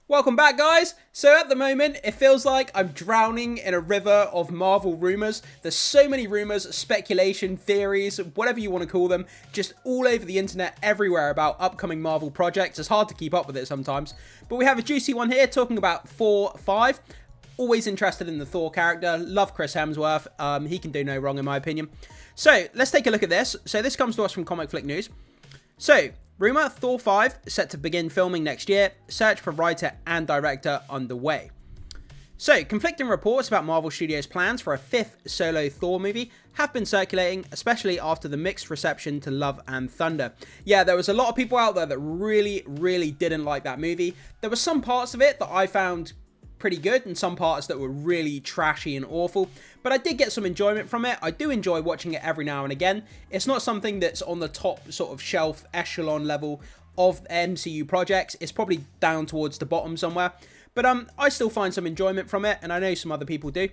Welcome back, guys. So at the moment, it feels like I'm drowning in a river of Marvel rumors. There's so many rumors, speculation, theories, whatever you want to call them, just all over the internet, everywhere about upcoming Marvel projects. It's hard to keep up with it sometimes. But we have a juicy one here talking about Thor 5. Always interested in the Thor character. Love Chris Hemsworth. He can do no wrong in my opinion. So let's take a look at this. So this comes to us from Comic Flick News. So, rumour, Thor 5 set to begin filming next year, search for writer and director underway. So, conflicting reports about Marvel Studios' plans for a fifth solo Thor movie have been circulating, especially after the mixed reception to Love and Thunder. Yeah, there was a lot of people out there that really didn't like that movie. There were some parts of it that I found pretty good and some parts that were really trashy and awful, but I did get some enjoyment from it. I do enjoy watching it every now and again. It's not something that's on the top sort of shelf echelon level of MCU projects. It's probably down towards the bottom somewhere, but I still find some enjoyment from it, and I know some other people do.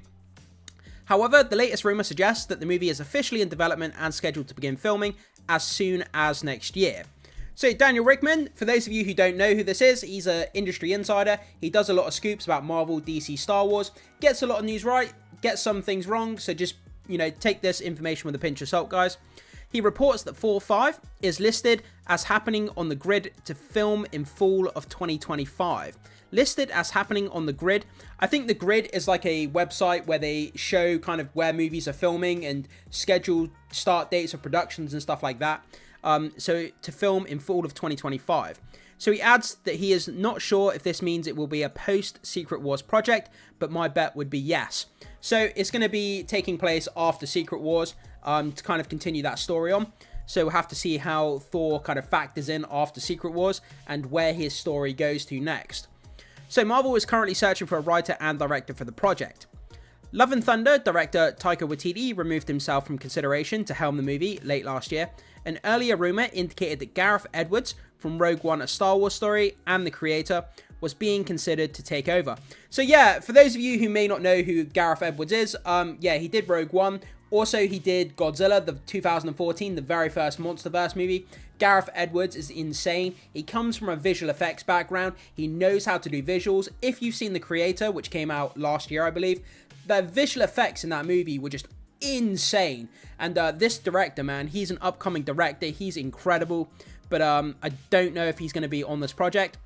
However, the latest rumour suggests that the movie is officially in development and scheduled to begin filming as soon as next year. So Daniel Rickman, for those of you who don't know who this is, he's an industry insider. He does a lot of scoops about Marvel, DC, Star Wars, gets a lot of news right, gets some things wrong, so just, take this information with a pinch of salt, guys. He reports that Thor 5 is listed as happening on the grid to film in fall of 2025. Listed as happening on the grid. I think the grid is like a website where they show kind of where movies are filming and schedule start dates of productions and stuff like that. So to film in fall of 2025. So he adds that he is not sure if this means it will be a post-Secret Wars project, but my bet would be yes. So it's going to be taking place after Secret Wars to kind of continue that story on. So we'll have to see how Thor kind of factors in after Secret Wars and where his story goes to next. So Marvel is currently searching for a writer and director for the project. Love and Thunder director Taika Waititi removed himself from consideration to helm the movie late last year. An earlier rumour indicated that Gareth Edwards from Rogue One: A Star Wars Story and the creator was being considered to take over. So yeah, for those of you who may not know who Gareth Edwards is, he did Rogue One. Also, he did Godzilla, the 2014, the very first MonsterVerse movie. Gareth Edwards is insane. He comes from a visual effects background. He knows how to do visuals. If you've seen The Creator, which came out last year, I believe, the visual effects in that movie were just insane. And this director, man, he's an upcoming director. He's incredible. But I don't know if he's going to be on this project.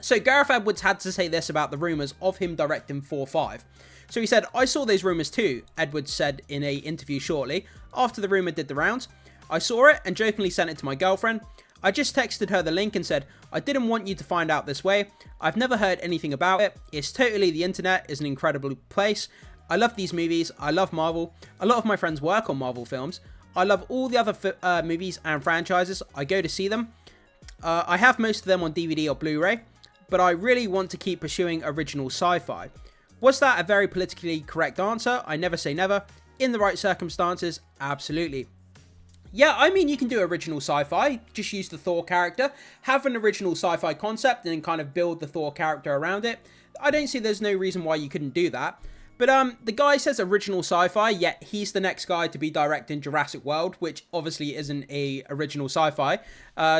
So Gareth Edwards had to say this about the rumours of him directing 4-5. So he said, "I saw those rumours too," Edwards said in an interview shortly after the rumour did the rounds. "I saw it and jokingly sent it to my girlfriend. I just texted her the link and said, I didn't want you to find out this way. I've never heard anything about it. It's totally, the internet is an incredible place. I love these movies. I love Marvel. A lot of my friends work on Marvel films. I love all the other movies and franchises. I go to see them. I have most of them on DVD or Blu-ray, but I really want to keep pursuing original sci-fi." Was that a very politically correct answer? I never say never. In the right circumstances, absolutely. Yeah, I mean, you can do original sci-fi. Just use the Thor character. Have an original sci-fi concept and then kind of build the Thor character around it. I don't see there's no reason why you couldn't do that. But the guy says original sci-fi, yet he's the next guy to be directing Jurassic World, which obviously isn't a original sci-fi.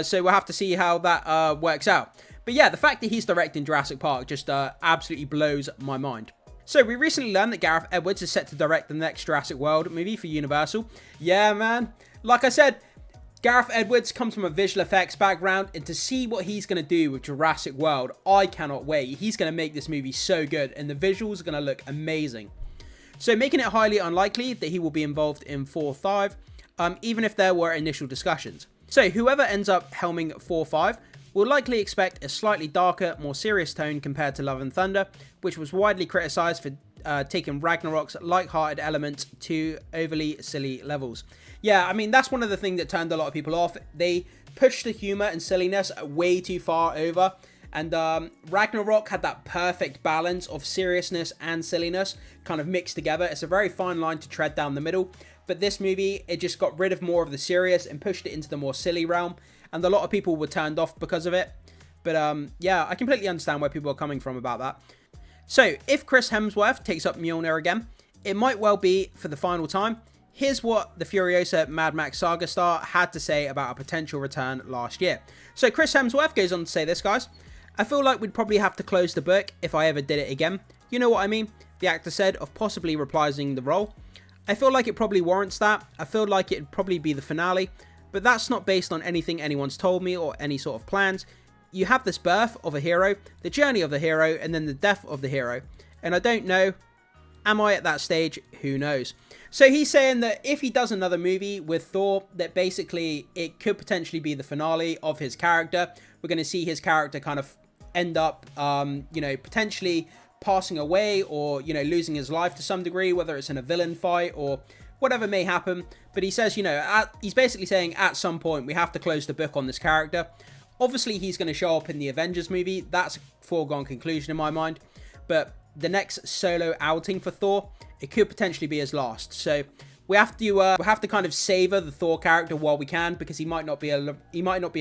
So we'll have to see how that works out. But yeah, the fact that he's directing Jurassic Park just absolutely blows my mind. So we recently learned that Gareth Edwards is set to direct the next Jurassic World movie for Universal. Yeah, man. Like I said, Gareth Edwards comes from a visual effects background, and to see what he's going to do with Jurassic World, I cannot wait. He's going to make this movie so good, and the visuals are going to look amazing. So making it highly unlikely that he will be involved in 4-5, even if there were initial discussions. So whoever ends up helming 4-5 will likely expect a slightly darker, more serious tone compared to Love and Thunder, which was widely criticised for taking Ragnarok's light-hearted elements to overly silly levels. Yeah, I mean, that's one of the things that turned a lot of people off. They pushed the humour and silliness way too far over, and Ragnarok had that perfect balance of seriousness and silliness kind of mixed together. It's a very fine line to tread down the middle, but this movie, it just got rid of more of the serious and pushed it into the more silly realm, and a lot of people were turned off because of it. But yeah, I completely understand where people are coming from about that. So if Chris Hemsworth takes up Mjolnir again, it might well be for the final time. Here's what the Furiosa Mad Max Saga star had to say about a potential return last year. So Chris Hemsworth goes on to say this, guys. I feel like we'd probably have to close the book if I ever did it again. You know what I mean? The actor said, of possibly reprising the role. I feel like it probably warrants that. I feel like it'd probably be the finale, but that's not based on anything anyone's told me or any sort of plans. You have this birth of a hero, the journey of the hero, and then the death of the hero. And I don't know, am I at that stage? Who knows? So he's saying that if he does another movie with Thor, that basically it could potentially be the finale of his character. We're going to see his character kind of end up, potentially passing away or, losing his life to some degree, whether it's in a villain fight or whatever may happen. But he says, he's basically saying at some point we have to close the book on this character. Obviously, he's going to show up in the Avengers movie. That's a foregone conclusion in my mind. But the next solo outing for Thor, it could potentially be his last. So we have to kind of savor the Thor character while we can, because he might not be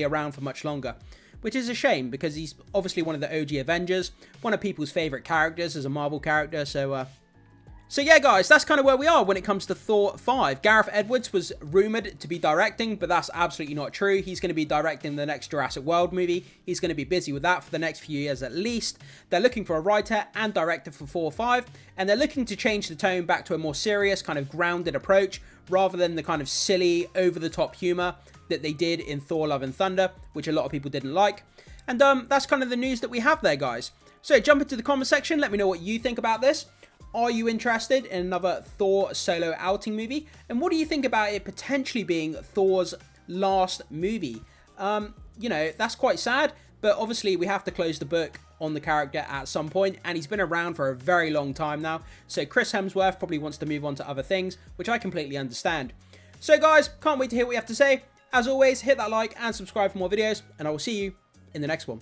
around for much longer, which is a shame because he's obviously one of the OG Avengers, one of people's favorite characters as a Marvel character. So yeah, guys, that's kind of where we are when it comes to Thor 5. Gareth Edwards was rumoured to be directing, but that's absolutely not true. He's going to be directing the next Jurassic World movie. He's going to be busy with that for the next few years at least. They're looking for a writer and director for Thor 5, and they're looking to change the tone back to a more serious, kind of grounded approach, rather than the kind of silly, over-the-top humour that they did in Thor Love and Thunder, which a lot of people didn't like. And that's kind of the news that we have there, guys. So jump into the comment section, let me know what you think about this. Are you interested in another Thor solo outing movie? And what do you think about it potentially being Thor's last movie? That's quite sad, but obviously we have to close the book on the character at some point, and he's been around for a very long time now. So Chris Hemsworth probably wants to move on to other things, which I completely understand. So guys, can't wait to hear what you have to say. As always, hit that like and subscribe for more videos, and I will see you in the next one.